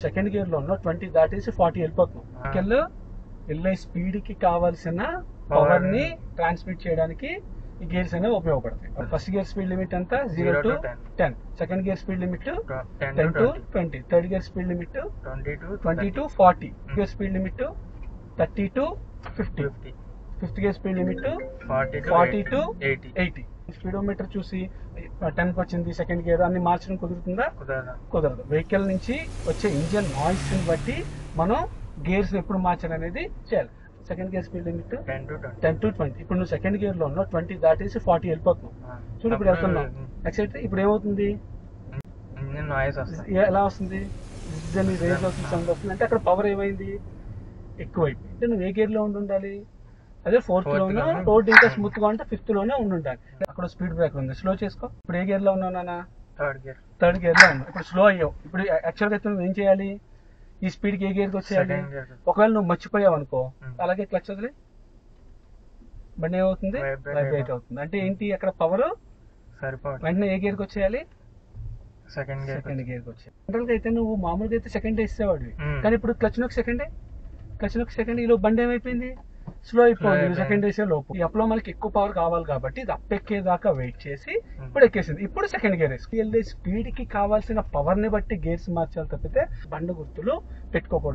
Second gear లో ఉన్న 20 దాటేసి 40 వెళ్ళిపోతున్నాం. వెళ్ళే స్పీడ్ కి కావాల్సిన పవర్ ని ట్రాన్స్మిట్ చేయడానికి ఈ గేర్స్ అనేవి ఉపయోగపడతాయి. ఫస్ట్ గేర్ స్పీడ్ లిమిట్ ఎంత 0 to 10, second gear speed limit 10 to 20, third gear speed limit 20 to 40, gear speed limit 30 to 50, fifth gear speed limit 40 to 80. Speedometer చూసి 10కి వచ్చింది సెకండ్ గేర్ అన్ని మార్చడం కుదురుతుందా? కుదరదు. వెహికల్ నుంచి వచ్చే ఇంజన్ నాయిస్ ని బట్టి మనం గేర్స్ ఎప్పుడు మార్చాలి అనేది చేయాలి. Second gear speed limit 10 to 20. ఇప్పుడు నువ్వు సెకండ్ గేర్ లో ఉన్నావు, 20 దాటేసి 40 వెళ్ళిపోతున్నావు. చూడు ఇప్పుడు వెళ్తున్నావు ఎక్సైట్. ఇప్పుడు ఏమవుతుంది? ఎలా వస్తుంది? రేజ్ అవుతుంది, సౌండ్ వస్తుంది. అంటే అక్కడ పవర్ ఏమైంది? ఎక్కువైపోయింది. నువ్వు ఏ గేర్ లో ఉండాలి? అదే 4th లోనే. రోడ్ ఇంకా స్మూత్ గా ఉంటే 5th లోనే ఉండాలి. అక్కడ స్పీడ్ బ్రేకర్ ఉంది, స్లో చేసుకో. ఇప్పుడు ఏ గేర్ లో ఉన్నావు నాన్న? థర్డ్ గేర్ లో ఉన్నావు. ఇప్పుడు స్లో అయ్యావు. ఇప్పుడు యాక్చువల్ గా నువ్వు ఏం చేయాలి? ఈ స్పీడ్ కి ఏ గేర్ కి వచ్చేయాలి? ఒకవేళ నువ్వు మర్చిపోయావు అనుకో, అలాగే క్లచ్ వదిలే, బండి ఏమవుతుంది? వైబ్రేట్ అవుతుంది. అంటే ఏంటి? అక్కడ పవర్ వెంటనే ఏ గేర్ కి వచ్చేయాలి? సెకండ్ గేర్ కి వచ్చేయాలి. జనరల్ గా అయితే నువ్వు మామూలుగా అయితే సెకండ్ వేసేవాడివి, కానీ ఇప్పుడు క్లచ్ నొక్కి సెకండ్ ఈలో బండి ఏమైపోయింది? స్లో అయిపోయింది సెకండ్ వేసే లోపు. ఈ అప్లో మనకి ఎక్కువ పవర్ కావాలి కాబట్టి ఇది అప్ ఎక్కేదాకా వెయిట్ చేసి ఇప్పుడు ఎక్కేసింది. ఇప్పుడు సెకండ్ గేర్ వేసి వెళ్ళే స్పీడ్ కి కావాల్సిన పవర్ ని బట్టి గేర్స్ మార్చాలి తప్పితే బండి గుర్తులు పెట్టుకోకూడదు.